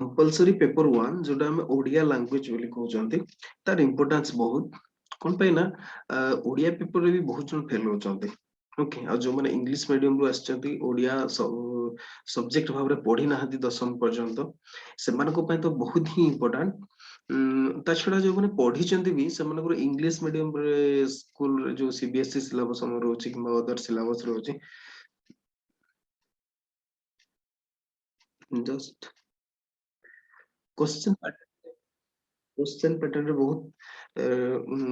Compulsory paper 1 जोटा हम Odia language बोली कहउचंती तार इंपोर्टेंस बहुत कोन पे ना ओडिया पेपर रे भी बहुत जन फेल होचंती ओके आ जो माने इंग्लिश मीडियम रो आछंती ओडिया सब्जेक्ट भाव रे पढी नाहंती दशम पर्यंत से मानको पय तो बहुत ही इंपोर्टेंट ता छडा जो माने पढी चंती भी से मानको इंग्लिश मीडियम रे स्कूल रे जो सीबीएसई सिलेबस हम रोची कि अदर सिलेबस रोची जस्ट क्वेश्चन पैटर्न रे बहुत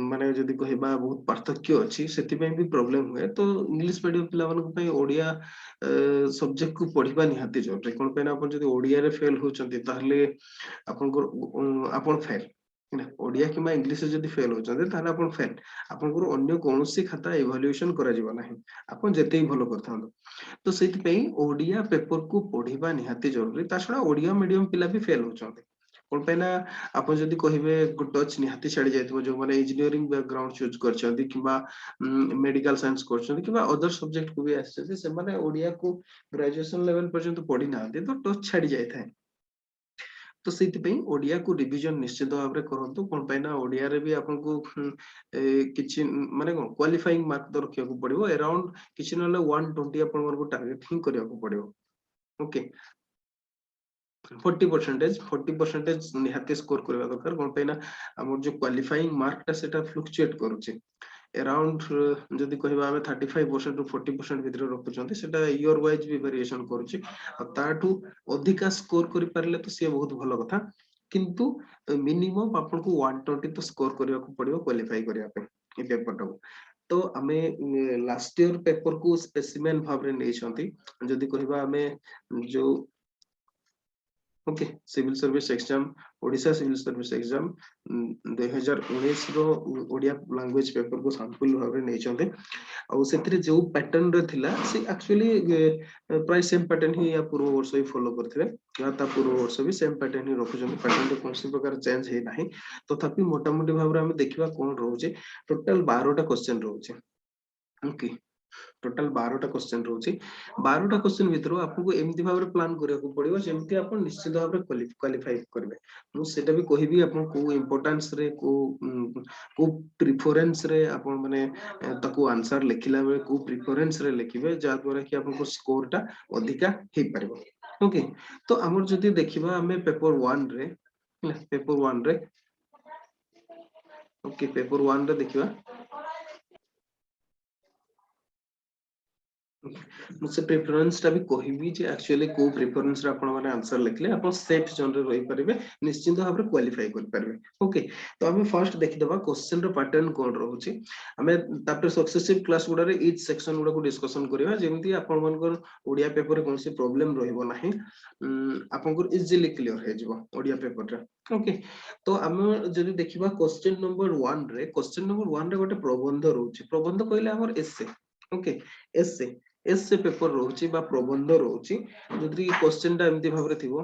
माने जदि कहबा बहुत पार्थक्य अछि सेति पय भी प्रॉब्लम हुए तो इंग्लिश मीडियम पिला मानक पय ओडिया सब्जेक्ट को पढिबा निहाती जरूरी कोन पे ना अपन जदि ओडिया रे फेल होचंती ताहले आपन को आपन फेल ना ओडिया किमा इंग्लिश जदि फेल होचंती ताहले आपन फेल आपन को अन्य कोनोसी खाता इवैल्यूएशन करा जिवो नाही आपन जते ही भलो करथांदो तो सेति पय ओडिया पेपर को पढिबा निहाती जरूरी ता छडा ओडिया मीडियम पिला भी फेल होचंती कोन पे ना आपण जदि कहिबे टच निहाती छाडी जायतिबो जो माने इंजीनियरिंग बैकग्राउंड चूज करछंती किबा मेडिकल साइंस करछंती किबा अदर सब्जेक्ट को भी आछंती से माने ओडिया को ग्रेजुएशन लेवल पर्यंत पढी नाहंती तो टच छाडी जाय थाए तो सेति पय ओडिया को रिवीजन निश्चित भाबरे करंतु कोन पे ना ओडिया रे भी आपन को किछि माने कोन क्वालिफाइंग मार्क तो रखिया को पड़िबो अराउंड किछि नले 120 आपन को टारगेट ही करिया को पड़िबो ओके 40% निहाती स्कोर करबा दरकार कोन पे ना हमर जो क्वालिफाइंग मार्क ता सेटा फ्लक्चुएट करूची अराउंड जदि कहबा हमें 35% टू 40% भितर रखुचंती सेटा ईयर वाइज भी वेरिएशन करूची आ ताठू अधिका स्कोर करि परले तो से बहुत भलो कथा किंतु मिनिमम आपन को 120 तो स्कोर करिया को पड़िबो क्वालिफाई करिया पे ए पेपर टा तो हमें लास्ट ईयर पेपर को स्पेसिमेन भाबरे नै छंती जदि कहबा हमें जो okay civil service exam Odisha civil service exam 2019 रो ओडिया लैंग्वेज पेपर को सैंपल भाबरे नै छंते आ सेथिरे जो पैटर्न रे थिला से एक्चुअली प्राय सेम पैटर्न ही या पूर्व वर्ष ही फॉलो करथिले या ता पूर्व वर्ष भी सेम पैटर्न ही रखुछन पैटर्न रे कोनसी प्रकार चेंज हे नाही तथापि मोटा मोटी भाबरे हम देखिबा कोन रहउचे टोटल 12 टा क्वेश्चन रहउचे ओके टोटल 12 टा क्वेश्चन रहउची 12 टा क्वेश्चन भितरो आपको एमति भाबरे प्लान करिया को पड़िबो जेमति आपण निश्चित भाबरे क्वालिफाई करबे मु सेटा भी कहिबी आपण को इंपोर्टेंस रे को प्रेफरेंस रे आपण माने ताको आंसर लिखिला बेले को प्रेफरेंस रे लिखिबे जा द्वारा कि आपण को स्कोर टा अधिका हे परबो ओके तो हमर जदी देखिबा हमें पेपर 1 रे पेपर 1 रे ओके पेपर 1 रे देखिबा मुझे प्रेफरेंस टा भी कहिबी जे एक्चुअली को प्रेफरेंस रे आपण माने आंसर लिखले आपण सेफ जोन रे रहि परिबे निश्चित भाबरे क्वालिफाई कर परिबे ओके तो हमें फर्स्ट देखि दबा क्वेश्चन रो पैटर्न कोन रहउची हमें तापर सक्सेसिव क्लास गुडा रे ईच सेक्शन गुडा को डिस्कशन करिवा जेमति आपण मानकर ओडिया पेपर रे कोनसी प्रॉब्लम रहिबो नाही आपण को इजीली क्लियर हे जिवो ओडिया पेपर रे ओके तो हम जदी देखिबा क्वेश्चन नंबर 1 रे क्वेश्चन नंबर 1 रे गोटे प्रबंध रहउची प्रबंध कहले हमर एसे ओके एसे एसे पेपर रहउची बा प्रबंध रहउची जदि क्वेश्चन टा एमति भाबरे थिबो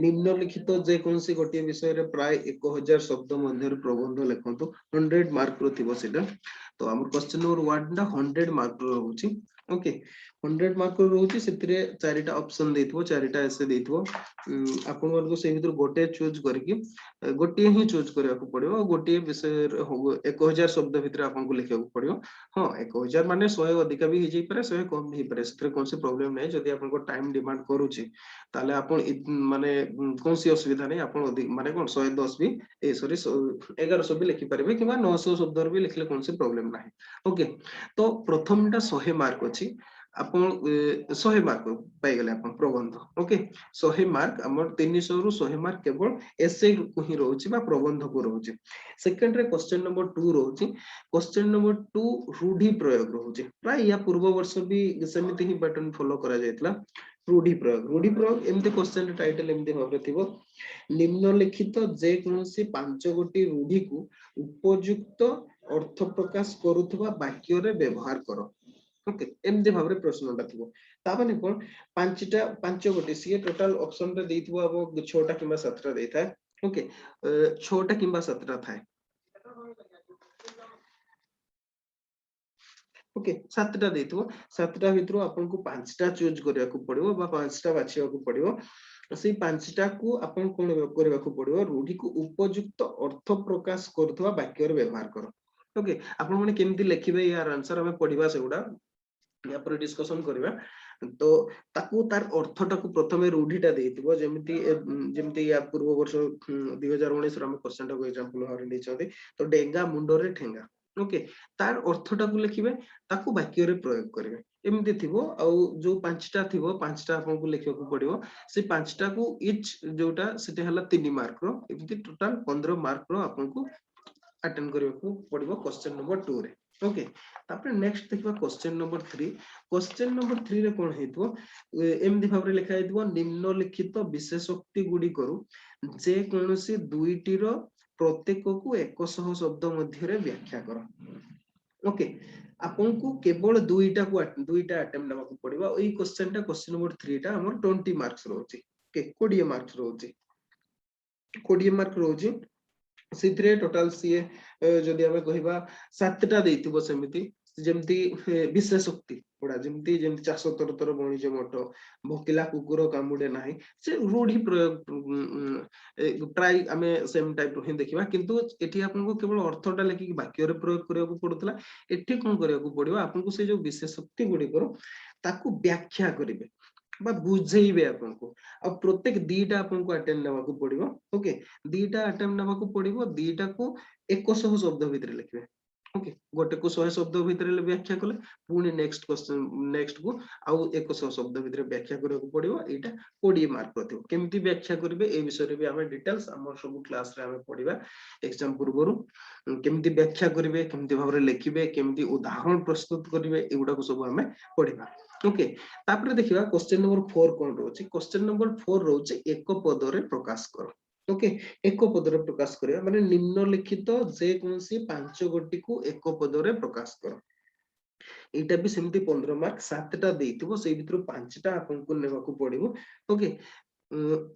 निम्नलिखित जे कोनसी गोटे विषय रे प्राय 1000 शब्द मध्य प्रबंध लिखंतु 100 मार्क रो थिबो सेटा तो हमर क्वेश्चन नंबर 1 टा 100 मार्क रो रहउची ओके 100 मार्क रो रहउची सेतिरे चारिटा ऑप्शन देथिबो चारिटा एसे देथिबो आपन मन को से भीतर गोटे चूज करके गोटे ही चूज करिया को पड़िबो गोटे विषय 1000 शब्द भीतर आपन को लिखिया को पड़िबो हां 1000 माने 100 अधिक भी हे जई पारे 100 कम भी हे पारे सेतिरे कोनसी प्रॉब्लम नै जदि आपन को टाइम डिमांड करूची ताले आपन माने कोनसी असुविधा नै आपन अधिक माने कोन 110 भी ए सॉरी 1100 भी लिखि परिबे किबा 900 शब्द भी लिखले कोनसी प्रॉब्लम नाही ओके तो प्रथमटा 100 मार्क अछि आपण 100 मार्क पाई गेले आपण प्रबंध ओके 100 मार्क हमर 300 रु 100 मार्क केवल एसए को ही रहउची बा प्रबंध को रहउची सेकंड रे क्वेश्चन नंबर 2 रहउची क्वेश्चन नंबर 2 रूढ़ी प्रयोग रहउची प्राय या पूर्व वर्ष भी समिति ही पैटर्न फॉलो करा जायतला रूढ़ी प्रयोग एमते क्वेश्चन टाइटल एमते भाबरे थिबो निम्नलिखित जे कोनसी 5 गोटी रूढ़ी को उपयुक्त अर्थ प्रकाश करूथबा वाक्य रे व्यवहार करो ओके एमते भाबरे प्रश्नटा थिबो ता माने कोन पांच गोटी सी टोटल ऑप्शन रे देथिबो अब 6टा किबा 7टा देथाय ओके 6टा किबा 7टा थाय ओके 7टा देथिबो 7टा भितरो आपन को 5टा चूज करिया को पड़िबो बा 5टा बाछिया को पड़िबो से पांचटा को आपण कोन करबा को पड़िबो रूढ़ी को उपयुक्त अर्थ प्रकाश करथवा वाक्य रे व्यवहार करो। ओके आपण माने केमती लिखिबे यार आंसर हमें पढ़िबा सेउडा या पर डिस्कशन करबा। तो ताकू तार अर्थटा को प्रथमे रूढ़ीटा देइतिबो जेमिति जेमिति या पूर्व वर्ष 2019 रो हम क्वेश्चन टा को एग्जांपल हरे लेछथि। तो डेंगा मुंडो रे ठेंगा ओके तार अर्थटा को लिखिबे ताकू वाक्य रे प्रयोग करिवे एमती थिबो आ जो पांचटा थिबो पांचटा आपन को लिखिबा को पड़िबो से पांचटा को इच जोटा सेटे हला 3 मार्क रो एमती टोटल 15 मार्क रो आपन को अटेंड करिवा को पड़िबो क्वेश्चन नंबर 2 रे ओके। तापर नेक्स्ट देखिबा क्वेश्चन नंबर 3। क्वेश्चन नंबर 3 रे कोन हेतबो एमदी भाबरे लिखा हेतबो निम्नलिखित विशेषोक्ति गुडी करू जे कोनोसी दुईटी रो प्रत्येक को 100 शब्द मध्य रे व्याख्या करो। ओके आपन को केवल दुईटा अटेम्प्ट लेवा को पड़िबो ओई क्वेश्चन टा क्वेश्चन नंबर 3 टा हमर 20 मार्क्स रहउची ओके 20 मार्क्स रहउची 20 मार्क रहउची सिथरे टोटल सीए जदि हमें कहिबा सातटा देइथिबो सेमिति जेमति विशेषोक्ति ओडा जेमति जेमति चाष तर तर बणिजे मट भोकिला कुकुर कामुडे नाही से रूढ़ी प्रयोग प्राय हमें सेम टाइप रो ही देखिबा किंतु एठी आपन को केवल अर्थटा लेखि वाक्य रे प्रयोग करिया को पडुतला एठी कोन करिया को पडिबो आपन को से जो विशेषोक्ति गुडी करो ताकू व्याख्या करिवे बा बुझेइबे आपन को आ प्रत्येक दीटा आपन को अटेम्प्ट लेवा को पड़िबो ओके दीटा अटेम्प्ट लेवा को पड़िबो दीटा को 100 शब्द भीतर लिखबे ओके गोटे को 100 शब्द भीतर व्याख्या कले पुनी नेक्स्ट क्वेश्चन नेक्स्ट को आउ 100 शब्द भीतर व्याख्या करे को पड़िबो एटा 20 मार्क रथिबो केमती व्याख्या करिवे ए विषय रे भी हमें डिटेल्स हमर सब क्लास रे हमें पढिबा एग्जाम पूर्वरु केमती व्याख्या करिवे केमती भाबरे लिखिबे केमती उदाहरण प्रस्तुत करिवे एगुडा को सब हमें पढिबा ओके। तापर देखिबा क्वेश्चन नंबर 4 कोन रहउची क्वेश्चन नंबर 4 रहउची एक पद रे प्रकाश करो ओके एक पद रे प्रकाश करिया माने निम्नलिखित जे कोनसी पांच गोटी को एक पद रे प्रकाश करो एटा भी सेमती 15 मार्क सातटा देइथिबो सेई भितरु पांचटा आपन को लेवा को पड़िबो ओके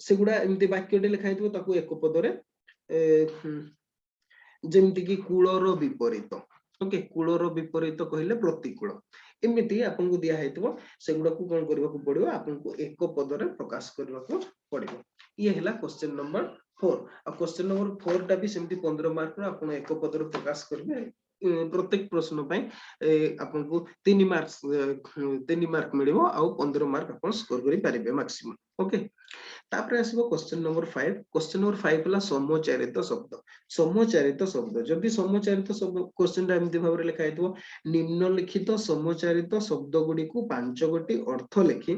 सेगुडा एमती वाक्य डे लिखा हेतिबो ताकू एक पद रे जेमती कि कूलर विपरीत ओके कूलर विपरीत कहले प्रतिकूल एमिति आपन को दिया हेतिबो सेगुडा को कोन करबा को पड़िबो आपन को एक पद रे प्रकाश करबा को पड़िबो ये हला क्वेश्चन नंबर 4 आ क्वेश्चन नंबर 4 टा भी सेमती 15 मार्क रो आपन एक पद रे प्रकाश करबे प्रत्येक प्रश्न पई आपन को 3 मार्क मिलिबो आ 15 मार्क आपन स्कोर करि पारिबे मैक्सिमम ओके। तापर आसीबो क्वेश्चन नंबर 5 क्वेश्चन नंबर 5 हला समोच्चारित शब्द जदि समोच्चारित शब्द क्वेश्चन टा एमती भाबरे लिखा हेतबो निम्नलिखित समोच्चारित शब्द गुडी को 5 गोटी अर्थ लिखि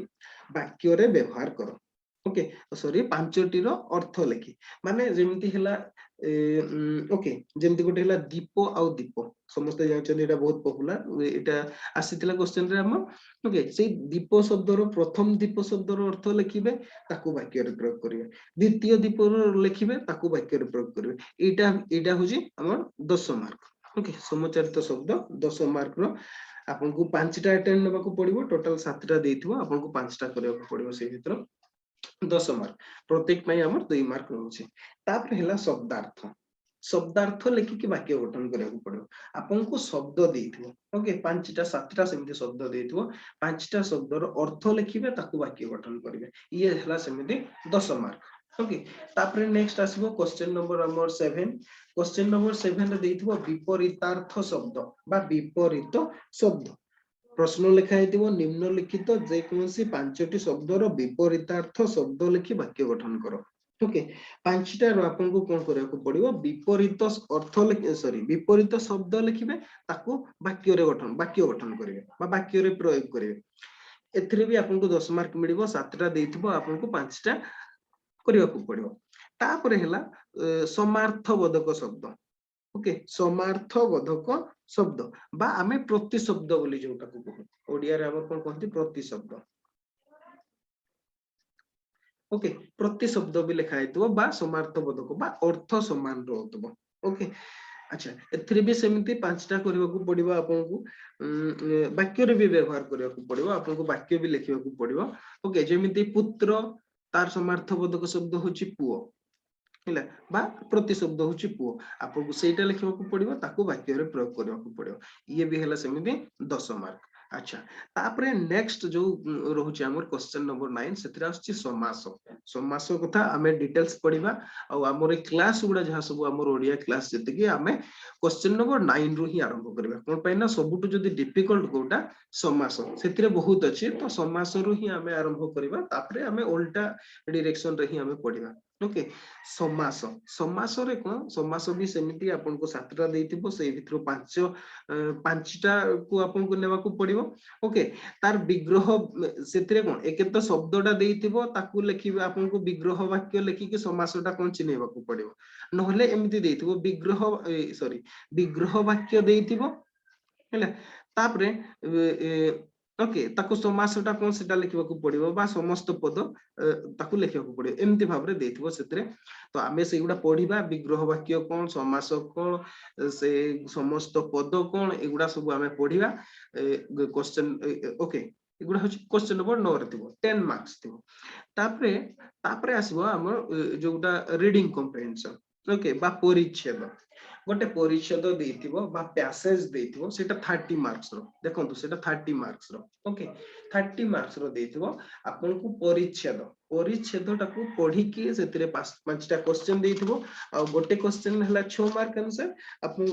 वाक्य रे व्यवहार करो ओके सॉरी 5टी रो अर्थ लिखि माने जेमती हला ओके जेमती गोटे हला दीप आ दीप समस्त जानछन एटा बहुत पॉपुलर एटा आसीतिला क्वेश्चन रे हम ओके से दीप शब्द रो प्रथम दीप शब्द रो अर्थ लिखिबे ताकू वाक्य रे प्रयोग करिवे द्वितीय दीप रो लिखिबे ताकू वाक्य रे प्रयोग करिवे एटा होजी हमर 10 मार्क ओके समोच्चारित शब्द 10 मार्क रो आपन को 5टा अटेम्प्ट लेबा को पड़िबो टोटल 7टा देइथिबो आपन को 5टा करबा को पड़िबो से भीतर 10 मार्क प्रत्येक पई हमर 2 मार्क रहउछि। तापर हला शब्दार्थ लेखि के वाक्य गठन करिया को पड़िबो आपन को शब्द देइथिबो ओके 5टा 7टा सेमिति शब्द देइथिबो 5टा शब्द रो अर्थ लिखिबे ताकू वाक्य गठन करिवे ये हला सेमिति 10 मार्क ओके। तापर नेक्स्ट आसीबो क्वेश्चन नंबर हमर 7 क्वेश्चन नंबर 7 रे देइथिबो विपरीतार्थ शब्द बा विपरीत शब्द प्रश्न लिखा हेतिबो निम्नलिखित जे कोनसी 5टी शब्द रो विपरीतार्थ शब्द लिखि वाक्य गठन करो ओके 5टा रो आपन को कोन करया को पड़िबो विपरीत अर्थ सॉरी विपरीत शब्द लिखिबे ताकू वाक्य गठन करिवे बा वाक्य रे प्रयोग करिवे एथिरे भी आपन को 10 मार्क मिलिबो 7टा देइथिबो आपन को 5टा करया को पड़िबो। तापर हला समार्थबोधक शब्द ओके समार्थबोधक शब्द बा आमे प्रति शब्द बोली जोटा को कहू ओडिया रे हम कोन कहंती प्रति शब्द ओके प्रति शब्द भी लिखा हेतबो बा समार्थबोधक बा अर्थ समान रहतबो ओके। अच्छा एथिरे भी सेमिति 5टा करबा को पड़िबो आपन को वाक्य रे भी व्यवहार करबा को पड़िबो आपन को वाक्य भी लिखिबा को पड़िबो ओके जेमिति पुत्र तार समार्थबोधक शब्द होची पुओ हिला बा प्रति शब्द होची पुओ आपन को सेटा लिखिबा को पड़िबो ताको वाक्य रे प्रयोग करबा को पड़िबो ये भी हला सेमिति 10 मार्क। अच्छा तापरे नेक्स्ट जो रहउची हमर क्वेश्चन नंबर 9 सेतिरा आछि समास समास कथा हमें डिटेल्स पढिबा आ हमर क्लास गुडा जहा सब हमर ओडिया क्लास जति कि हमें क्वेश्चन नंबर 9 रु ही आरंभ करबा कोन पैना सबुटु जदी डिफिकल्ट कोटा समास सेतिरे बहुत अछि तो समास रु ही हमें आरंभ करबा तापरे हमें उल्टा डायरेक्शन रे ही हमें पढिबा ओके समास समास रे कोन समास भी सेमिति आपन को सातटा देइथिबो सेइ भितरु पांचटा को आपन को नेबा को पड़िबो ओके तार विग्रह सेतिरे कोन एक तो शब्दटा देइथिबो ताकू लिखिबा आपन को विग्रह वाक्य लिखि के समासटा कोन चिनेबा को पड़िबो नहले एमिति देइथिबो विग्रह सॉरी विग्रह वाक्य देइथिबो हैला तापरे ओके ताकू समासटा कोन सेटा लिखिबा को पड़िबो बा समस्त पद ताकू लिखिबा को पड़िबो एमिति भाबरे देइथिबो सेतिरे तो आमे सेगुडा पढिबा विग्रह वाक्य कोन समास कोन से समस्त पद कोन एगुडा सब आमे पढिबा क्वेश्चन ओके एगुडा होची क्वेश्चन नंबर 9 रे थिबो 10 मार्क्स थिबो तापरे तापरे आसीबो हमर जोटा रीडिंग कॉम्प्रिहेंशन ओके बा परिच्छेद गोटे परिच्छेद देइथिबो बा पैसेज देइथिबो सेटा 30 मार्क्स रो देखंतु सेटा 30 मार्क्स रो ओके 30 मार्क्स रो देइथिबो आपन को परिच्छेद परिच्छेद टाकू पढी के सेतिरे पांचटा क्वेश्चन देइथिबो आ गोटे क्वेश्चन हला 6 मार्क आंसर आपन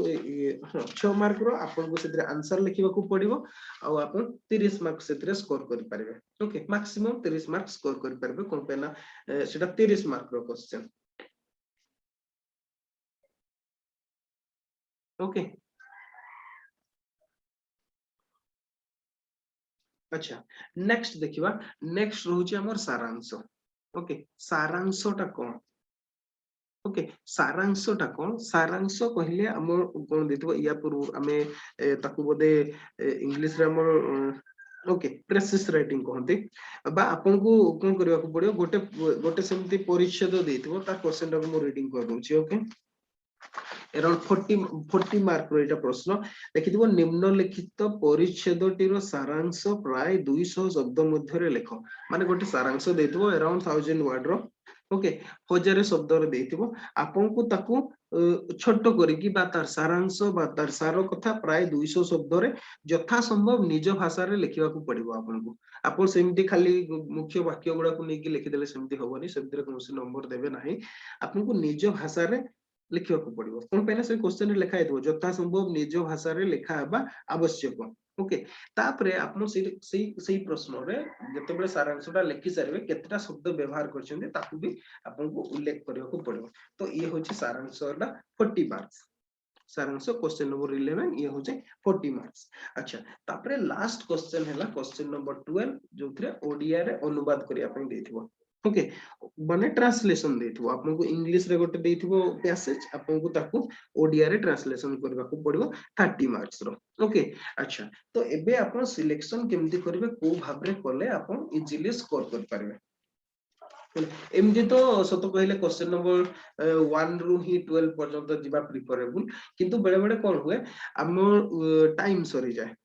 6 मार्क रो आपन को सेतिरे आंसर लिखिबा को पड़िबो आ आपन 30 मार्क सेतिरे स्कोर करि पारिबे ओके मैक्सिमम 30 मार्क स्कोर करि पारिबे कोन पेना सेटा 30 मार्क रो क्वेश्चन ओके अच्छा नेक्स्ट देखिबा नेक्स्ट रहउची हमर सारांश ओके सारांशटा कोन ओके सारांशटा कोन सारांश कहले हमर कोन देथिबो या पूर्व हमें ताकू बोदे इंग्लिश रे हमर ओके प्रेसिस राइटिंग कहते बा आपन को कोन करबा को पड़ियो गोटे गोटे सेमति परिच्छेद देथिबो ता क्वेश्चन टा को रीडिंग कर दूची ओके अराउंड 40 मार्क रो एटा प्रश्न देखिथिबो निम्नलिखित परिच्छेदटीर सारांश प्राय 200 शब्द मध्य रे लेख माने गोटे सारांश देथिबो अराउंड 1000 वर्ड रो ओके 1000 शब्द रे देथिबो आपन को ताकू छोट करिकी बा तार सारांश बा तार सार कथा प्राय 200 शब्द रे यथा संभव निज भाषा रे लिखिबा को पड़िबो आपन को आपन सेमती खाली मुख्य वाक्य गुडा को नेकी लिखि देले सेमती होबनी सेमती रे कोनोसी नंबर देबे नाही आपन को निज भाषा रे लिखिबा को पड़िबो कोन पहले से क्वेश्चन रे लिखा हेतबो यथा संभव निज भाषा रे लिखा हेबा आवश्यक ओके तापरे आपन सेई प्रश्न रे जतेबेले सारांशटा लिखि सारबे केतेटा शब्द व्यवहार करछन्ते ताकू भी आपन को उल्लेख करिया को पड़िबो तो ये होची सारांशटा 40 मार्क्स सारांश क्वेश्चन नंबर 11 ये होचे 40 मार्क्स अच्छा तापरे लास्ट क्वेश्चन हैला क्वेश्चन नंबर 12 जोथरे ओडिया रे अनुवाद करिया पई देथिबो ओके माने ट्रांसलेशन देथिबो आपन को इंग्लिश रे गोटे देथिबो पैसेज आपन को ताकू ओडिया रे ट्रांसलेशन करबा को पड़िबो 30 मार्क्स रो ओके अच्छा तो एबे आपन सिलेक्शन केमति करबे को भाबरे करले आपन इजीली स्कोर कर पारबे एमजे तो सत कहले क्वेश्चन नंबर 1 रु ही 12 पर्यंत जिबा प्रिफरेबल किंतु बेले बेले कोन हुए हम टाइम सरी जाय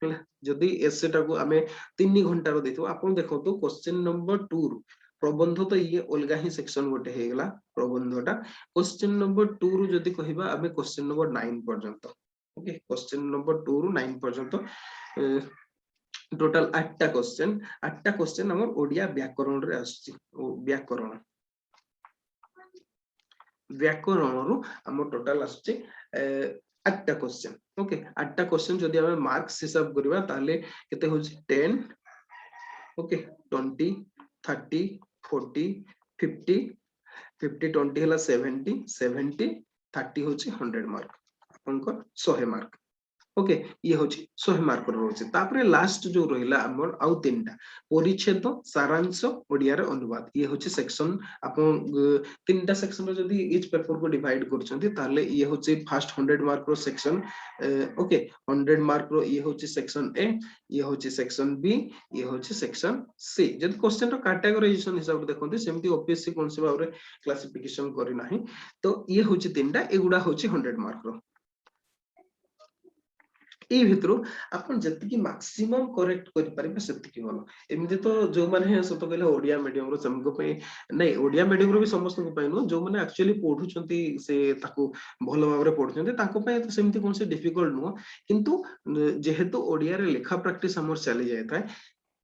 हैला जदी एसे टाको हमें 3 घंटा रो देथो आपन देखो तो क्वेश्चन नंबर 2 रु प्रबंध तो ये अलगा ही सेक्शन गोटे हे गेला प्रबंधटा क्वेश्चन नंबर 2 रु जदी कहिबा हमें क्वेश्चन नंबर 9 पर्यंत ओके क्वेश्चन नंबर 2 रु 9 पर्यंत टोटल 8टा क्वेश्चन हमर ओडिया व्याकरण रे आछि व्याकरण व्याकरण रु हमर टोटल आछि 8टा क्वेश्चन ओके 8टा क्वेश्चन जदी हम मार्क्स हिसाब करबा ताले केते होछि 10 ओके 20 30 40 50 50 20 हला 70 70 30 होछि 100 मार्क आपनकर 100 मार्क ओके ये होची 100 मार्क रहउची तापरे लास्ट जो रहिला हमर आउ तीनटा परिच्छेद सारांश ओडिया रे अनुवाद ये होची सेक्शन आपन तीनटा सेक्शन रे जदी इच पेपर को डिवाइड करछन्ती ताले ये होची फर्स्ट 100 मार्क रो सेक्शन ओके 100 मार्क रो ये होची सेक्शन ए ये होची सेक्शन बी ये होची सेक्शन सी जदी क्वेश्चन रो कैटेगराइजेशन हिसाब रे देखंती सेमती ओपीएससी कोनसे भाबरे क्लासिफिकेशन करि नाही तो ये होची तीनटा एगुडा होची 100 मार्क रो एई भितरो आपण जति मैक्सिमम करेक्ट करि परिबे सेति भलो एमिति तो जो माने सत कहले ओडिया मीडियम रो समको पे नहीं ओडिया मीडियम रो भी समस्त को पाइनो जो माने एक्चुअली पढुचंती से ताको भलो भाबरे पढुचंती ताको पे तो सेमिति कोन से डिफिकल्ट नो किंतु जेहेतु ओडिया रे लेखा प्रैक्टिस हमर चली जाय थाए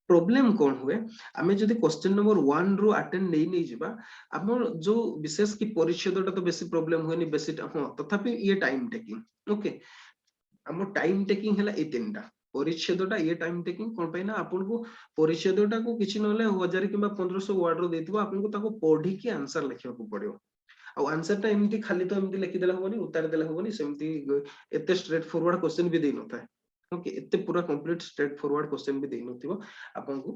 प्रॉब्लम कौन हुए आमे जदि क्वेश्चन नंबर 1 रो अटेंड नहीं जिबा हमर जो विशेष की परिच्छेदटा तो बेसी प्रॉब्लम हुए नि बेसी हां तथापि ये टाइम टेकिंग ओके हम टाइम टेकिंग है ये तीन टा परिच्छेदटा ये टाइम टेकिंग कोन पे ना आपन को परिच्छेदटा को किछि नले 1000 किबा 1500 वर्ड रो देथिबो आपन को ताको पढी के आंसर लिखिया को पड़ियो आ आंसर टा एमती खाली तो एमती लिखि देला होबनी उतार देला होबनी सेमती एते स्ट्रेट फॉरवर्ड क्वेश्चन भी देई नथाय ओके एते पूरा कंप्लीट स्ट्रेट फॉरवर्ड क्वेश्चन भी देई नथिबो आपन को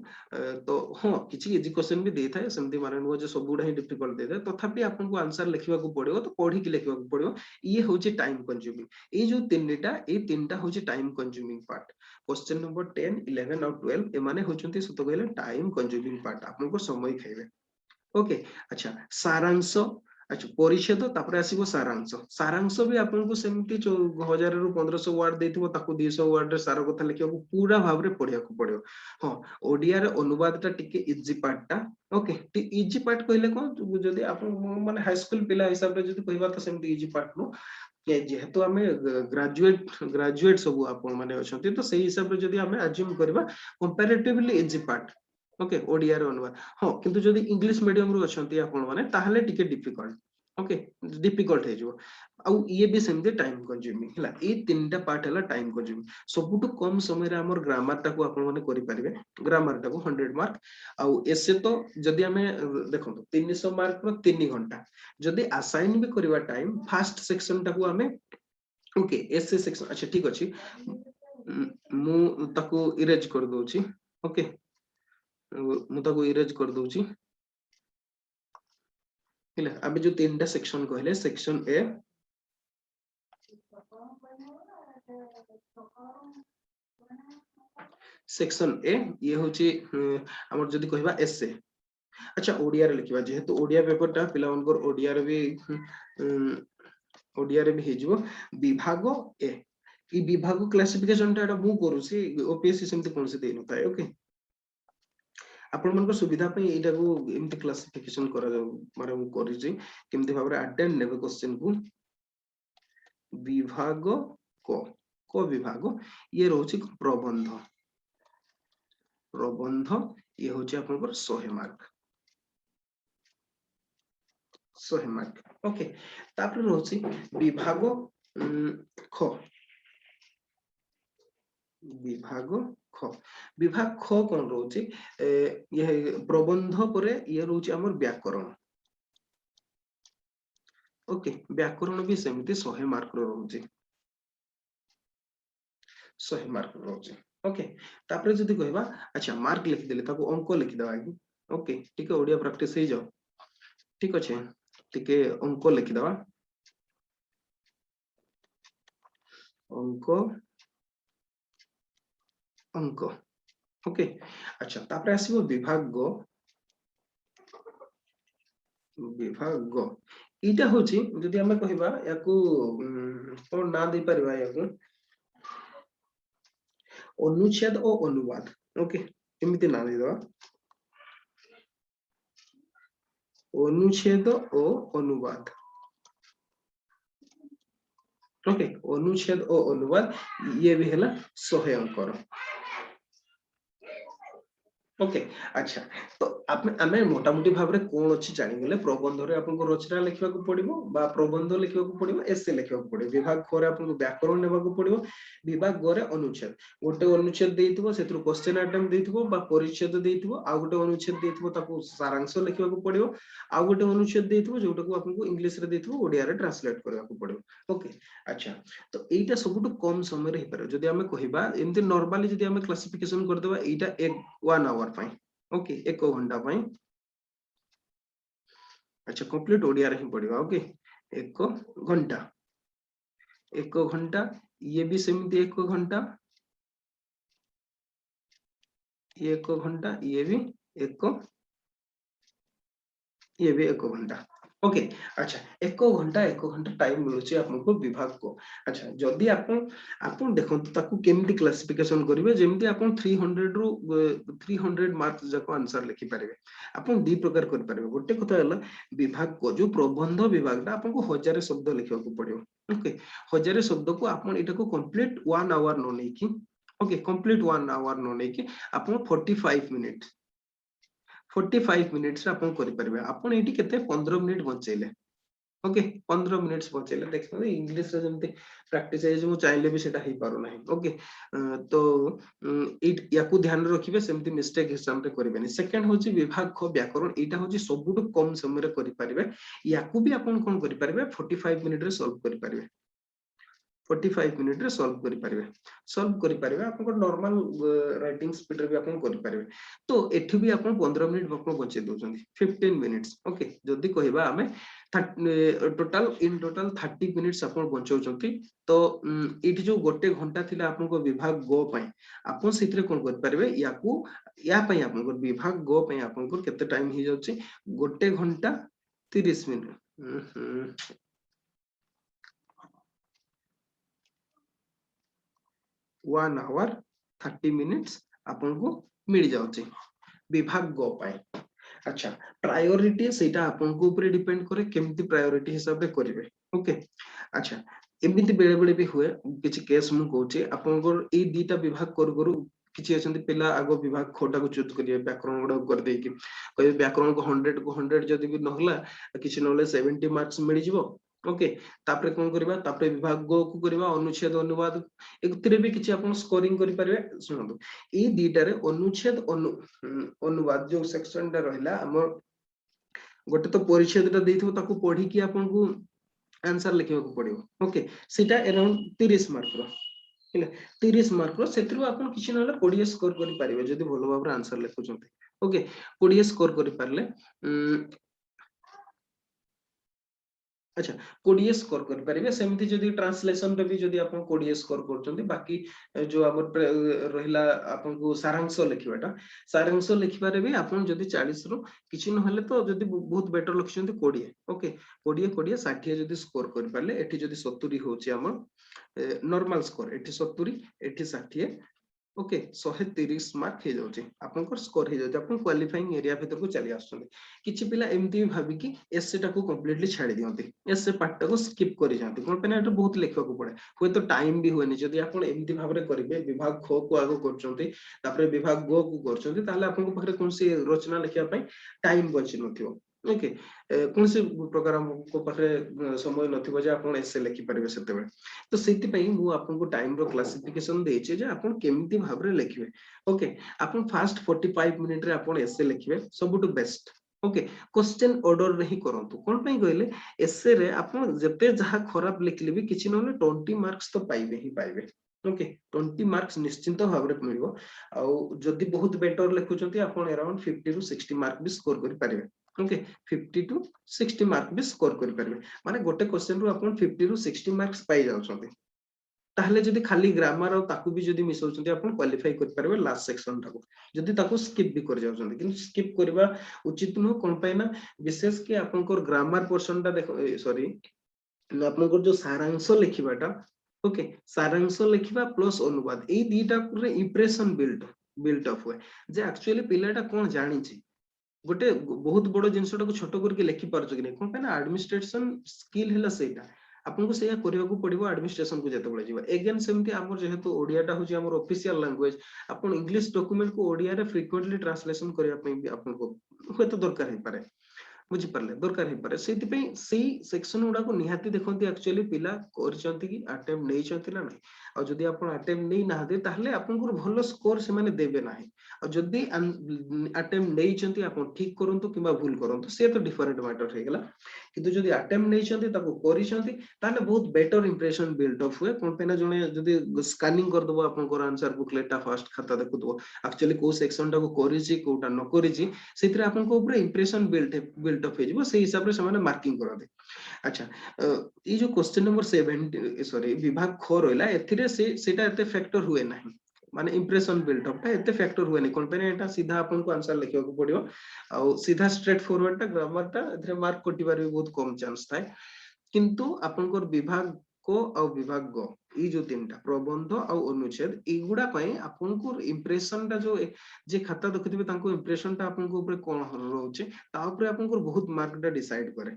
तो हां किछि इजी क्वेश्चन भी देई थाय सेमती माने नो जे सब गुडा ही डिफिकल्ट दे दे तथापि आपन को आंसर लिखिबा को पड़ियो तो पढी के लिखिबा को पड़ियो ये होची टाइम कंज्यूमिंग ए जो तीनटा होची time consuming part question number 10 11 और 12 ए माने होचंती सत कहले टाइम कंज्यूमिंग पार्ट आपन को समय खाइबे ओके अच्छा सारांश अच्छा परिच्छेद तापर आसीबो सारांश सारांश भी आपन को सेमती 1000 रु 1500 वर्ड देथिबो ताको 200 वर्ड रे सारा कथा लिखियो पूरा भाबरे पढिया को पड़ियो हां ओडिया रे अनुवाद टा टिके इजी पार्ट टा ओके इजी पार्ट कहले कोन जदी आपन माने हाई स्कूल पिला हिसाब रे जदी कहबा त सेमती इजी पार्ट नो जेहेतु आम ग्राजुएट सब आप तो सही हिसाब से जब आम एज्यूम करबा comparatively easy part okay Odia रो अनुवाद हां किंतु जदी इंग्लिश मीडियम रो अछंती आपण माने ताहले टिके डिफिकल्ट ओके डिफिकल्ट हे जो आ ये भी सेमते टाइम कंज्यूमिंग हला ए तीनटा पार्ट हला टाइम कंज्यूमिंग सबुटु कम समय रे हमर ग्रामर टाको आपण माने करि परिबे ग्रामर टाको 100 मार्क आ एसे तो जदी हमें देखो 300 मार्क रो 3 घंटा जदी असाइन भी करबा टाइम फर्स्ट सेक्शन टाको हमें ओके एसे सेक्शन अच्छा ठीक अछि मु ताको इरेज कर दोछि ओके मु ताको इरेज कर दोछि हिला अबे जो तीनटा सेक्शन कहले सेक्शन ए सेक्शन ए ये होची हमर जदी कहबा एसे अच्छा ओडिया रे लिखिबा जेहेतु ओडिया पेपर टा पिला उनकर ओडिया रे भी ओडिया रे भी हेजिवो विभाग ए ई विभाग क्लासिफिकेशन टा मु करूसी ओपीएससी सेमते कोन से देइ नथाय ओके आपण मन को सुविधा पे एटा को एमती क्लासिफिकेशन करा जाउ माने मु करि छी केमती भाबरे अटेंड नेबे क्वेश्चन को विभाग को विभाग ये रहउची प्रबंध प्रबंध ये होची आपण पर 100 मार्क 100 मार्क ओके तापर रहउची विभाग ख विभाग ख विभाग ख कोन रहउची ये प्रबंध परे ये रहउची हमर व्याकरण ओके व्याकरण भी सेमती 100 मार्क रो रहउची 100 मार्क रो रहउची ओके तापर जदी कहबा अच्छा मार्क लिख देले ताको अंक लिख दवा कि ओके ठीक है ओडिया प्रैक्टिस हे जाओ ठीक अछि टिके अंक लिख दवा अंक अंक ओके अच्छा तापर आसीबो विभाग विभाग इटा होची जदी हमें कहबा याकू कोन ना दे परबा याकू अनुच्छेद और अनुवाद ओके एमिति ना दे दवा अनुच्छेद और अनुवाद ओके अनुच्छेद और अनुवाद ये भी है 100 अंकर ओके अच्छा तो आमे मोटा मोटी भाबरे कोन अछि जानि गेले प्रबंध रे आपन को रचना लिखबा को पड़िबो बा प्रबंध लिखबा को पड़िबो एसे लिखबा को पड़िबो विभाग खोरे आपन को व्याकरण नेबा को पड़िबो विभाग गोरे अनुच्छेद गोटे अनुच्छेद देइतबो सेत्रु क्वेश्चन आइटम देइतबो बा परिच्छेद देइतबो आ गोटे अनुच्छेद देइतबो ताको सारांश लिखबा को पड़िबो आ गोटे अनुच्छेद देइतबो जोटा को आपन को इंग्लिश रे देइतबो ओडिया रे ट्रांसलेट करबा को पड़िबो ओके अच्छा तो एटा सबुटु कम समय रे हिपारे जदी हमें कहिबा एमती नॉर्मली जदी हमें क्लासिफिकेशन कर देबा एटा 1 आवर पाई ओके 1 घंटा पाई अच्छा कंप्लीट ओडिया रे ही पड़िबा ओके 1 घंटा ये भी सेमती 1 घंटा ये 1 घंटा ये भी 1 घंटा ओके अच्छा 1 घंटा टाइम मिलुची आपनको विभाग को अच्छा जदी आपण देखंतु ताकू केमती क्लासिफिकेशन करिवे जेमती आपण 300 रु 300 मार्क्स जाको आंसर लिखि पारिबे आपण दी प्रकार कर पारिबे गोटे कथा हला विभाग को जो प्रबंध विभाग ता आपनको 1000 शब्द लिखिया को पड़िबो ओके 1000 शब्द को आपण एटा को कंप्लीट 1 आवर न नै कि ओके कंप्लीट 1 आवर न नै कि आपण 45 मिनिट 45 मिनिट्स आपण करि परिबे आपण एठी केते 15 मिनिट बचैले ओके 15 मिनिट्स बचैले देखो इंग्लिश रे जेमते प्रैक्टिस है जे मु चाहिले भी सेटा ही पारो नाही ओके तो इट याकू ध्यान रखिबे सेमती मिस्टेक हिसाब रे करिबेनी सेकंड होची विभाग ख व्याकरण एटा होची सबुटु कम समय रे करि परिबे याकू भी आपण कोन करि परिबे 45 मिनिट रे सॉल्व करि परिबे 45 मिनिट रे सॉल्व करि परिबे आपन को नॉर्मल राइटिंग स्पीड रे भी आपन करि परिबे तो एठी भी आपन 15 मिनिट आपन बचे दोछंती 15 मिनिट्स ओके जदी कहिबा हमें टोटल 30 मिनिट्स आपन बचौचंती तो एठी जो गोटे घंटा थिला आपन को विभाग गो पई आपन सितरे कोन करि परिबे याकू या पई आपन को विभाग गो पई आपन को केते टाइम ही जाउची गोटे घंटा 30 मिनिट 1 आवर 30 मिनिट्स आपन को मिल जाउची विभाग गो पाए अच्छा प्रायोरिटी सेटा आपन को ऊपर डिपेंड करे केमती प्रायोरिटी हिसाब रे करिवे ओके अच्छा एमिति बेले बेले भी हुए किछि केस मु कहूची आपन को ए दीटा विभाग करू किछि अछंती पिला आगो विभाग खोटा को चूज करिए व्याकरण गुडा कर दे कि कहे व्याकरण को 100 को 100 जदी भी नहला किछि नहले 70 मार्क्स मिल जिवो ओके तापरे कोन करबा तापरे विभाग गो को करबा अनुच्छेद अनुवाद एकतिरे भी किछि आपन स्कोरिंग करि परिबे सुनंदु ए दीटा रे अनुच्छेद अनुवाद जो सेक्शन टा रहला हमर गोटे तो परिच्छेद टा देथिबो ताको पढी कि आपन को आंसर लिखिबा को पड़िबो ओके सेटा अराउंड 30 मार्क रो हेले 30 मार्क रो सेतिरु आपन किछि नले 20 स्कोर करि परिबे जदी भलो भाबरे आंसर लिखुचंते ओके 20 स्कोर करि परले अच्छा 20 स्कोर कर परिबे सेमती जदी ट्रांसलेशन रे भी जदी आपन 20 स्कोर करचंती बाकी जो हमर रहिला आपन को सारांश लिखिबारे भी आपन जदी 40 रो किछि न हले तो जदी बहुत बेटर लक्षंती 20 ओके 20 60 जदी स्कोर कर परले एठी जदी 70 होची हमर नॉर्मल स्कोर एठी 70 एठी 60 ओके 130 मार्क हे जाउची आपन को स्कोर हे जाउची आपन क्वालिफाइंग एरिया भीतर को चली आछथि किछि पिला एमती भाबी कि एसए टा को कंप्लीटली छाडी दियंती एसए पार्ट टा को स्किप करि जानती कोन पेना एटा बहुत लेखा को पड़े होय तो टाइम भी होयनी जदी आपन एमती भाबरे करिवे विभाग ख को आगो करचंती तापरे विभाग गो को करचंती ताले आपन को पखरे कोनसी रचना लिखिया पई टाइम बचि नथियो ओके कौन से प्रकार को पाखे समय नथिबो जे आपन एसे लिखि परिबे सेते बेले तो सेति पई मु आपन को टाइम रो क्लासिफिकेशन देछि जे आपन केमती भाबरे लिखिबे ओके आपन फास्ट 45 मिनिट रे आपन एसे लिखिबे सबटु बेस्ट ओके क्वेश्चन ऑर्डर रे ही करंतु कोन पई कहले एसे रे आपन जते जहा खराब लिखले भी किछि नले 20 मार्क्स तो पाइबे ही पाइबे ओके 20 मार्क्स निश्चिंत भाबरे मिलिबो आ जदी बहुत बेटर लिखुचंती आपन अराउंड 50 टू 60 मार्क भी स्कोर करि परिबे ओके 50 टू 60 मार्क भी स्कोर करि परिबे माने गोटे क्वेश्चन रु आपन 50 टू 60 मार्क्स पाई जाउछंती ताहले जदी खाली ग्रामर और ताकू भी जदी मिसौछंती आपन क्वालिफाई करि परिबे लास्ट सेक्शन टाको जदी ताकू स्किप भी कर जाउछंती किंतु स्किप करबा उचित न कोन पाइना विशेष के आपन को ग्रामर पोर्शन टा देखो सॉरी आपन को जो सारांश लिखिबाटा ओके सारांश लिखिबा प्लस अनुवाद ए दीटा रे इंप्रेशन बिल्ट अप हुए जे एक्चुअली पिलाटा कोन जानि छी गोटे बहुत बड़ जिनसटा को छोट करके लिखि पारछ कि नै कोन पे ना एडमिनिस्ट्रेशन स्किल हैला सेटा आपन को सेया करिया को पड़िबो एडमिनिस्ट्रेशन को जते बळे जीवा अगेन सेमती हमर जेहेतु ओडियाटा होची हमर ऑफिशियल लैंग्वेज आपन इंग्लिश डॉक्यूमेंट को ओडिया रे फ्रीक्वेंटली ट्रांसलेशन करिया पई भी आपन को होय तो दरकार हे पारे बुझी परले दरकार हे पारे सेति पई सेई सेक्शन उडा को निहाती देखंती एक्चुअली पिला करचंती कि अटेम्प्ट नै चंती ना नै आ जदी आपन अटेम्प्ट नै नाहदे ताहले आपन को भलो स्कोर से माने देबे नाही आ जदी अटेम्प्ट नै चंती आपन ठीक करंतु किबा भूल करंतु से तो डिफरेंट मैटर हे गेला किंतु जदी अटेम्प्ट नै चंती ताको करिसंती ताले बहुत बेटर इंप्रेशन बिल्ड अप हुए कोन पेना जने जदी स्कैनिंग कर दबो आपन को आंसर बुकलेट फास्ट खाता देखु दबो एक्चुअली को सेक्शन टा को करिछि कोटा न करिछि सेतिरे आपन को ऊपर इंप्रेशन बिल्ड अप हे जिवो से हिसाब रे समान मार्किंग करते अच्छा ये जो क्वेश्चन नंबर 7 सॉरी विभाग ख रहला एथिरे से सेटा एते फैक्टर हुए नाही माने इंप्रेशन बिल्डअप टा एते फैक्टर हुएनी कोन पे एटा सीधा आपन को आंसर लिखियो को पड़ियो आ सीधा स्ट्रेट फॉरवर्ड टा ग्रामर टा एथरे मार्क कटिबार भी बहुत कम चांस थाए किंतु आपन को विभाग को आ विभाग गो ई जो तीनटा प्रबंध आ अनुच्छेद एगुडा पई आपन को इंप्रेशन टा जो जे खाता देखिथिबे तांको इंप्रेशन टा आपन को ऊपर कोन रहउचे ता ऊपर आपन को बहुत मार्क टा डिसाइड करे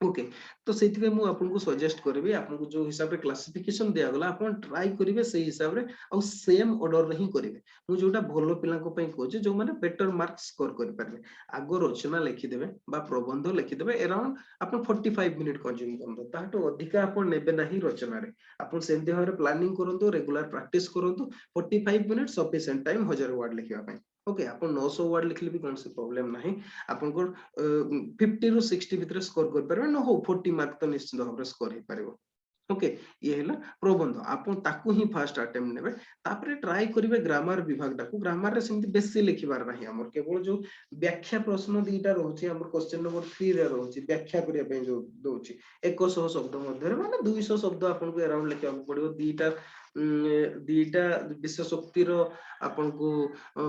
ओके तो से मु आपको सजेस्ट करी आपको जो हिसाब रे क्लासिफिकेशन दिया गला आपन ट्राई करिवे से हिसाब रे आ सेम ऑर्डर रे ही करिवे मु जोटा भलो पिला को पई कहूचे जो माने बेटर मार्क स्कोर कर परबे आगो रचना लिखि देबे बा प्रबंध लिखि देबे अराउंड आपन 45 मिनिट कंज्यूम करबो ताटो अधिका आपन नेबे नाही रचना रे आपन सेंते भाबरे प्लानिंग करंतो रेगुलर प्रैक्टिस करंतो 45 मिनिट सफिशिएंट टाइम 1000 वर्ड लिखिबा पई ओके आपन 900 वर्ड लिखले भी कोन से प्रॉब्लम नाही आपन को 50 रु 60 भीतर स्कोर कर परबे न हो 40 मार्क तो निश्चित भाबरे स्कोर हे परबो ओके ये हैला प्रबंध आपन ताकू ही फर्स्ट अटेम्प्ट नेबे तापरे ट्राई करिवे ग्रामर विभाग टाकू ग्रामर रे सेमति बेसी लिखिबार नाही हमर केवल जो व्याख्या प्रश्न दीटा रहउची हमर क्वेश्चन नंबर 3 रे रहउची व्याख्या करिया पे जो दोची 100 शब्द मध्ये माने 200 शब्द आपन को अराउंड लिखिया पड़ियो दीटा विशेषोक्ति रो आपन को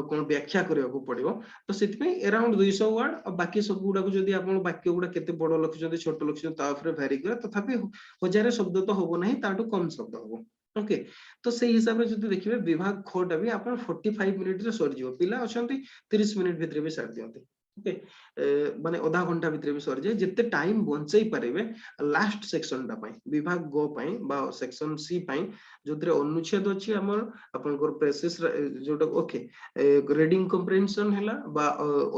कोन व्याख्या करिया को पड़ियो तो सेति पे अराउंड 200 वर्ड और बाकी सब गुडा को जदी आपन वाक्य गुडा केते बड़ लिखिसंती छोट लिखिसंती ता ऊपर वेरी करे तथापि 1000 शब्द तो होबो नहीं ताटू कम शब्द होबो ओके तो से हिसाब रे जदी देखिबे विभाग खोटा भी आपन 45 मिनिट रे सर जिवो पिला अछंती 30 मिनिट भितरे भी सार दियंती ओके माने आधा घंटा भितरे भी सर जाय जते टाइम बंचै पारिबे लास्ट सेक्शन टा पई विभाग गो पई बा सेक्शन सी पई जोतरे अनुच्छेद अछि हमर आपन को प्रेसिस जोटा ओके रीडिंग कम्प्रिहेंशन हैला बा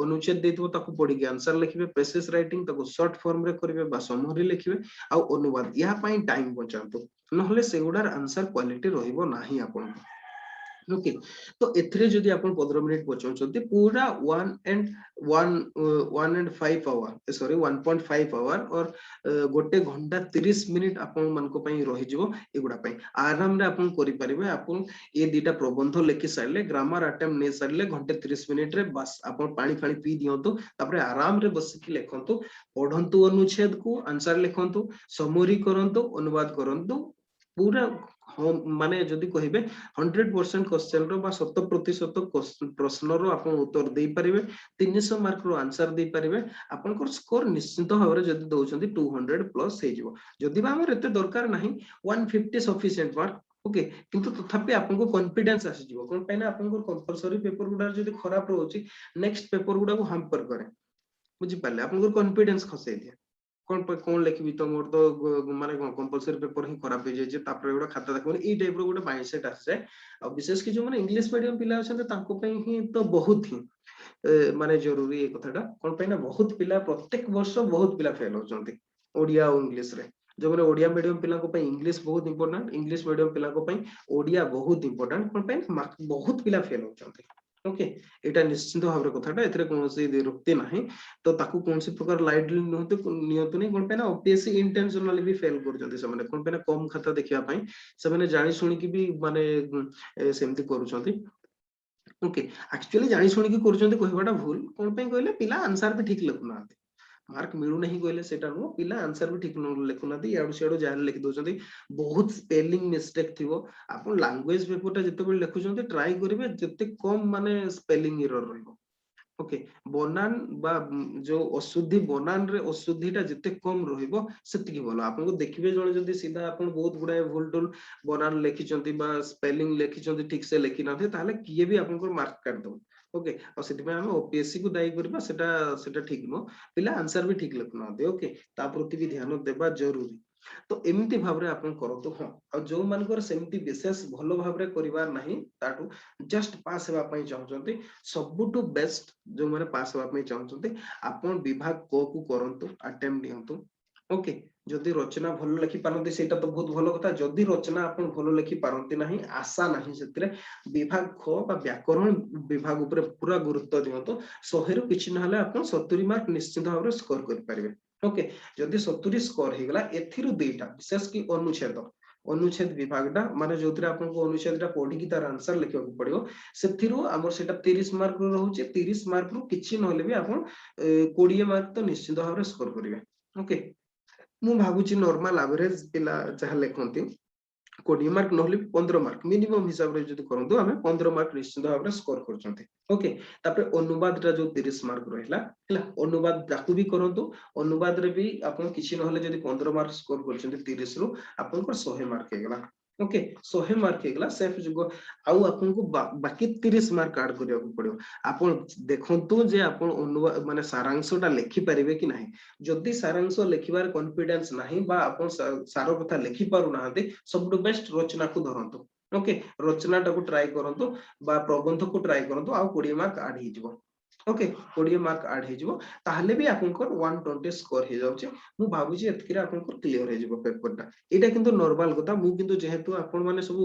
अनुच्छेद देथबो ताकू पढी के आंसर लिखिबे प्रेसिस राइटिंग ताकू शॉर्ट फॉर्म रे करिवे बा समरी लिखिबे आ अनुवाद या पई टाइम बचांतो नहले सेगुडार आंसर क्वालिटी रहिबो नाही आपन ओके तो एथरे जदी अपन 15 मिनिट बचाउछंती पूरा 1.5 आवर सॉरी 1.5 आवर और गोटे घंटा 30 मिनिट अपन मन को पई रहि जिवो एगुडा पई आराम रे अपन करि परिबे अपन ए दीटा प्रबंध लिखि सारले ग्रामर अटेम्प्ट ने सारले घंटे 30 मिनिट रे बस अपन पानी फानी पी दियंतु तापरे आराम रे बस कि लेखंतु पढंतु अनुच्छेद को आंसर लिखंतु समरी करंतु अनुवाद करंतु पूरा माने जदी कहिबे 100% क्वेश्चन रो बा 100% प्रश्न रो आपण उत्तर देई परिबे 300 मार्क रो आंसर देई परिबे आपण को स्कोर निश्चित भाबरे जदी दोउछंती 200 प्लस हे जिवो जदी बा हमर एते दरकार नाही 150 सफिशिएंट मार्क ओके किंतु तथापि आपन को कॉन्फिडेंस आसी जिवो कोन पैना आपन को कंपलसरी पेपर गुडा जदी खराब रहउची नेक्स्ट पेपर गुडा को हैम्पर करे बुझी पाले आपन को कॉन्फिडेंस खसे दिया कौन लिखी तो मोर तो माने कंपलसरी पेपर ही खराब हो जाय तापर एगुडा खाता देखो ई टाइप रो गोटे माइंडसेट आसे आ विशेष कि जो माने इंग्लिश मीडियम पिला अछन तांको पई ही तो बहुत ही माने जरूरी ए कथाटा कोन पई ना बहुत पिला प्रत्येक वर्ष बहुत पिला फेल होचंती ओडिया और इंग्लिश रे जो माने ओडिया मीडियम पिला को पई इंग्लिश बहुत इंपोर्टेंट इंग्लिश मीडियम पिला को पई ओडिया बहुत इंपोर्टेंट कोन पई बहुत पिला फेल होचंती ओके एटा निश्चित भाबरे कथाटा एथरे कोनोसी रुक्ति नाही तो ताकू कोनसी प्रकार लाइटली नियंतु नहीं कोन पे ना ओपीएससी इंटेंशनली भी फेल कर जंती से माने कोन पे ना कम खाता देखिया पई से माने जानि सुनि की भी माने सेमति करूछंती ओके एक्चुअली जानि सुनि की करूछंती कहबाटा भूल कोन पे कहले पिला आंसर भी ठीक लिखुना मार्क मिलू नहीं कहले सेटा नो पिला आंसर भी ठीक लिखुना याडू सियाडू जान लिखि दोछंती बहुत स्पेलिंग मिस्टेक थिवो आपन लैंग्वेज पेपरटा जते बेल लिखुछंती ट्राई करिवे जते कम माने स्पेलिंग एरर रहइबो ओके बनान बा जो अशुद्धि बनान रे अशुद्धिटा जते कम रहइबो सेति की बोलो आपन को देखिबे जळे जदी सीधा आपन बहुत गुडा भूल टूल बनान लिखिचंती बा स्पेलिंग लिखिचंती ठीक से लिखि नथे ताले किए भी आपन को मार्क काट दो ओके और सेति में हम ओपीएससी को दायी करबा सेटा सेटा ठीक नो पिला आंसर भी ठीक लिखना दे ओके ता प्रति भी ध्यान देबा जरूरी तो एमती भाबरे आपन करतो हां और जो मानकर सेमती विशेष भलो भाबरे करिवार नाही ताटू जस्ट पास हेबा पई चाहउचंती सबुटू बेस्ट जो माने पास हेबा पई चाहउचंती आपन विभाग को करंतु अटेम्प्ट नियंतु ओके जदि रचना भलो लिखि पारंती सेटा तो बहुत भलो कथा जदि रचना आपन भलो लिखि पारंती नाही आशा नाही सेतरे विभाग ख बा व्याकरण विभाग ऊपर पूरा गुरुत्व दियंतु 100 रु किछि नहले आपन 70 मार्क निश्चित भाबरे स्कोर कर परिबे ओके जदि 70 स्कोर हे गला एथिरु दुईटा विशेष की अनुच्छेद विभागटा माने जोतरे आपन को अनुच्छेदटा पढी की तार आंसर लिखियो पड़ियो सेथिरु हमर सेटा 30 मार्क रो रहउचे 30 मार्क रो किछि नहले भी आपन 20 मार्क तो निश्चित भाबरे स्कोर करिवे ओके मु भाबुची नॉर्मल एवरेज पिला जहा लेखंती 20 मार्क नहले 15 मार्क मिनिमम हिसाब रे जदी करंतु हमें 15 मार्क निश्चित भाव रे स्कोर करचंती ओके तापर अनुवाद रा जो 30 मार्क रहला हला अनुवाद ताकू भी करंतु अनुवाद रे भी आपण किछि नहले जदी 15 मार्क स्कोर करचंती 30 रु आपण को 100 मार्क हेगला ओके 100 मार्क हेगला सेफ जुगो आउ आपण को बाकी 30 मार्क ऐड करिया को पड़ियो आपण देखंतु जे आपण अनुवाद माने सारांशटा लिखि परिबे कि नाही जदी सारांश लिखिबार कॉन्फिडेंस नाही बा आपण सारो कथा लिखि पारु नाहंती सबटु बेस्ट रचना को धरंतु ओके रचना टाको ट्राई करंतु बा प्रबंध को ट्राई करंतु आ 20 मार्क ऐड हि जिवो ओके 20 मार्क ऐड हि जिवो ताहले भी आपनकर 120 स्कोर हि जाउची मु भाबुची एतकिरे आपनकर क्लियर हि जिवो पेपरटा एटा किंतु नॉर्मल कथा मु किंतु जेहेतु आपण माने सब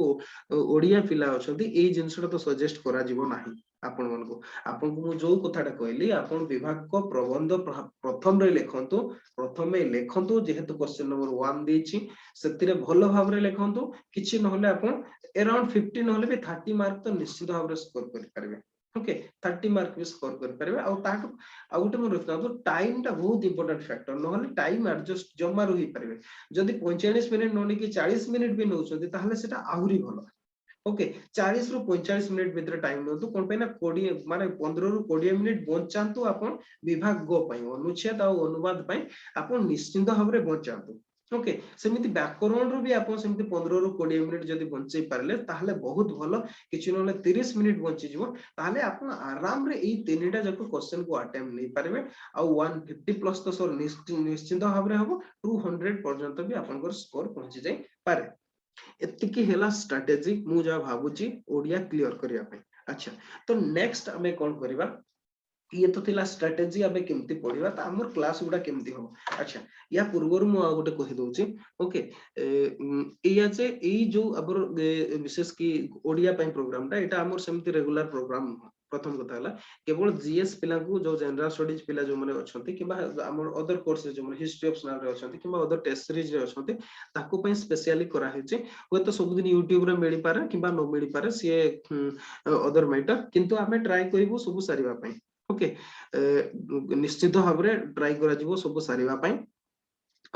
ओडिया पिला अछंती एई जिंसटा तो सजेस्ट करा जिवो नाही आपण मानको आपण को जो कथाटा कहली आपण विभाग को प्रबंध प्रथम रे लेखंतु प्रथमे लेखंतु जेहेतु क्वेश्चन नंबर 1 देछि सेतिरे भलो भाव रे लेखंतु किछि नहले आपण अराउंड 50 नहले भी 30 मार्क तो निश्चित भाव रे स्कोर करि परबे ओके 30 मार्क भी स्कोर करि परबे आ ताटो आ गुटे मन रखता तो टाइम टा बहुत इंपोर्टेंट फैक्टर नहले टाइम एडजस्ट जम्मा रहि परबे जदी 45 मिनिट नोनी कि 40 मिनिट भी नउछथि ताहले सेटा आहुरी भलो ओके 40 रु 45 मिनिट भीतर टाइम नतु कोन पे ना 20 माने 15 रु 20 मिनिट बंचांतु आपण विभाग गो पई अनुच्छेद आ अनुवाद पई आपण निश्चित भाव रे बंचांतु ओके सेमिति व्याकरण रो भी आपण सेमिति 15 रु 20 मिनिट जदी बंचै पारले ताहले बहुत भलो किछि नले 30 मिनिट बंची जिवो ताहले आपण आराम रे एई तीनटा जको क्वेश्चन को अटेम्प्ट नै पारबे आ 150 प्लस तो सर निश्चित भाव रे हबो 200 पर्यंत भी आपनकर स्कोर पहुंची जाय पारे एतिकी हेला स्ट्रेटजी मु जा भाबुची ओडिया क्लियर करिया पे अच्छा तो नेक्स्ट हमें कोन करबा ये तो थिला स्ट्रेटजी आबे केमती पढिबा त हमर क्लास गुडा केमती हो अच्छा या पूर्वर मु आ गोटे कहि दोची ओके एया जे एई जो अबर विशेष की ओडिया पई प्रोग्राम ता एटा हमर सेमती रेगुलर प्रोग्राम प्रथम कथा हला केवल जीएस पिला को जो जनरल स्टडीज पिला जो माने अछंती किबा हमर अदर कोर्सेस जो माने हिस्ट्री ऑप्शनल रे अछंती किबा अदर टेस्ट सीरीज रे अछंती ताको पई स्पेशली करा हेचे होय तो सब दिन YouTube रे मिली पारे किबा न मिली पारे से अदर मैटर किंतु हमें ट्राई करिवो सब सारिबा पई ओके निश्चित भाव रे ट्राई करा जिवो सब सारिबा पई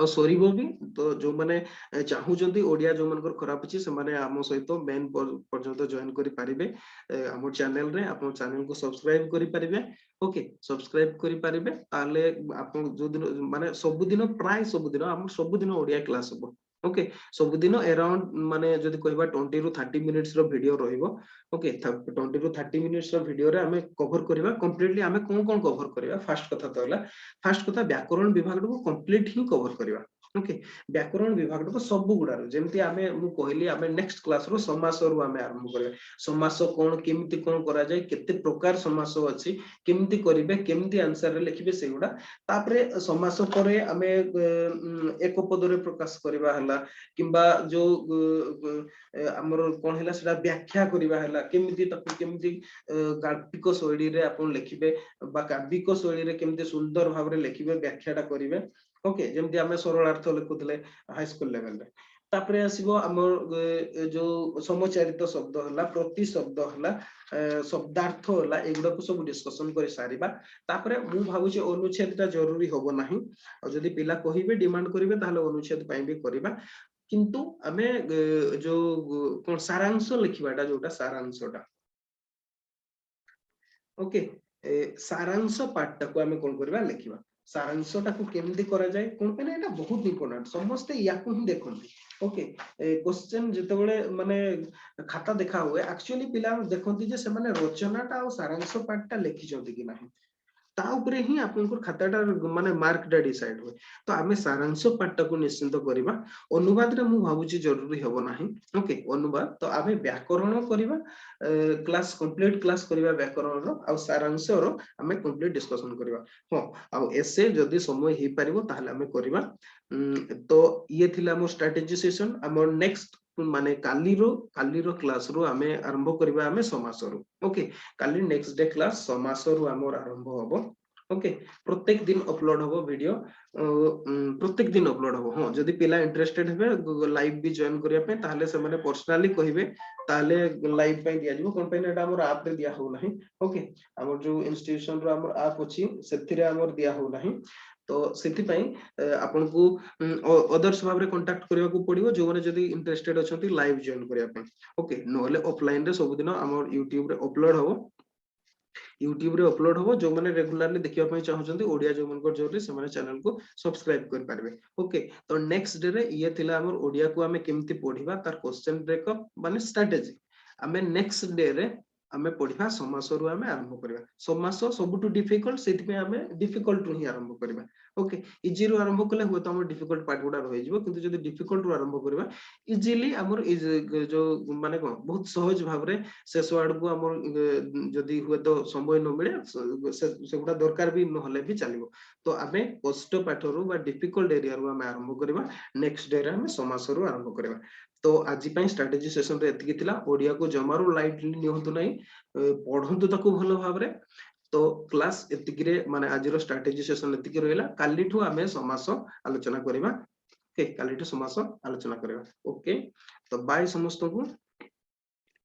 आ सरीबो भी तो जो माने चाहूचंती ओडिया जो मनकर खराब अछि से माने आमो सहित मेन पर्यंत जॉइन करि पारिबे हमर चैनल रे आपन चैनल को सब्सक्राइब करि पारिबे ओके सब्सक्राइब करि पारिबे ताले आपन जो दिन माने सब दिन प्राय सब दिन हम सब दिन ओडिया क्लास हो ओके सब दिन अराउंड माने जदी कहबा 20 रु 30 मिनिट्स रो वीडियो रहिबो ओके 20 रु 30 मिनिट्स रो वीडियो रे हमें कवर करबा कंप्लीटली हमें कोन कोन कवर करबा फर्स्ट कथा तो होला फर्स्ट कथा व्याकरण विभाग को कंप्लीट ही कवर करबा ओके व्याकरण विभाग को सब गुडारो जेमति हमें मु कहली हमें नेक्स्ट क्लास रो समास रो हमें आरंभ करबा समास कोन केमिति कोन करा जाय केते प्रकार समास अछि केमिति करिवे केमिति आंसर रे लिखिबे सेगुडा तापरे समास परे हमें एक पद रे प्रकाश करबा हला किबा जो हमर कोन हला सेटा व्याख्या करबा हला केमिति तक केमिति गाल्पिक शैली रे आपण लिखिबे बा काव्यिक शैली रे केमिति सुंदर भाव रे लिखिबे व्याख्याटा करिवे ओके जेमति हमें सरलार्थ लिखुतले हाई स्कूल लेवल रे तापरे आसीबो हमर जो समचारित शब्द हला प्रति शब्द हला शब्दार्थ हला एगुडा को सब डिस्कशन करि सारिबा तापरे मु भाबुची अनुच्छेदटा जरूरी होबो नाही आ जदी पिला कहिबे डिमांड करिवे ताहले अनुच्छेद पई भी करिबा किंतु हमें जो कोन सारांश लिखिबाटा जोटा सारांशटा ओके सारांश पार्ट को हमें कोन करबा लिखिबा सारांशटा को केमदी करा जाय कोन पे एटा बहुत इंपोर्टेंट समस्त या को ही देखंती ओके क्वेश्चन जते बेले माने खाता देखा हुए एक्चुअली पिला देखंती जे से माने रचनाटा और सारांश पार्टटा लिखि जंती कि नाही ता ऊपर ही आपनकर खाताटा माने मार्कटा डिसाइड होय तो हमें सारांश पार्ट को निश्चित करबा अनुवाद रे मु भाबुची जरूरी हेबो नाही ओके अनुवाद तो हमें व्याकरण करबा क्लास कंप्लीट क्लास करबा व्याकरण रो आ सारांश रो हमें कंप्लीट डिस्कशन करबा हो आ एसे जदी समय हे परिबो ताहले हमें करबा तो ये थिला हमर स्ट्रेटजी सेशन हमर नेक्स्ट माने काली रो क्लास रो हमें आरंभ करबा हमें समास रो ओके काली नेक्स्ट डे क्लास समास रो हमर आरंभ होबो ओके प्रत्येक दिन अपलोड होबो वीडियो प्रत्येक दिन अपलोड होबो हां जदी पिला इंटरेस्टेड हेबे लाइव भी जॉइन करिया पे ताहले से माने पर्सनली कहिबे ताहले लाइव पे दिया जिवो कोन पे एटा हमर ऐप रे दिया हो नाही ओके हमर जो इंस्टीट्यूशन रो हमर ऐप अछि सेथिरे हमर दिया हो नाही तो सेति पई आपनको अदर्स भाबरे कांटेक्ट करबा को पड़िबो जो माने जदी इंटरेस्टेड अछंती लाइव जॉइन करबा पई ओके नोले ऑफलाइन रे सब दिन हमर YouTube रे अपलोड हो यूट्यूब रे अपलोड हो जो माने रेगुलरली देखिबा पई चाहउछंती ओडिया जो मनकर जरूरी से माने चैनल को सब्सक्राइब कर पारबे ओके तो नेक्स्ट डे रे ये थिला हमर ओडिया को हमें केमती पढिबा तार क्वेश्चन ब्रेकअप माने स्ट्रेटजी हमें नेक्स्ट डे रे हमें पढिबा समास रु हमें आरंभ करबा समास सबटु डिफिकल्ट सेति पे हमें डिफिकल्ट रु ही आरंभ करबा ओके इजी रु आरंभ कले हुए तो हमर डिफिकल्ट पार्ट गुडा रहि जिवो किंतु जदी डिफिकल्ट रु आरंभ करबा इजीली हमर जो माने कोन बहुत सहज भाबरे शेष आड़ को हमर जदी हुए तो समय न मिले सेगुडा दरकार भी नहले भी चलिबो तो आमे कष्ट पाठ रु बा डिफिकल्ट एरिया रु हमें आरंभ करबा नेक्स्ट डे रे हमें समास रु आरंभ करबा तो आज पई स्ट्रेटजी सेशन रे एतिकी थिला ओडिया को जमारो लाइटली नियंतु नै पढंतु ताको भलो भाबरे तो क्लास एतिकी रे माने आज रो स्ट्रेटजी सेशन एतिकी रहला काली ठु हमें समास आलोचना करबा ओके काली ठु समास आलोचना करबा ओके तो बाय समस्त को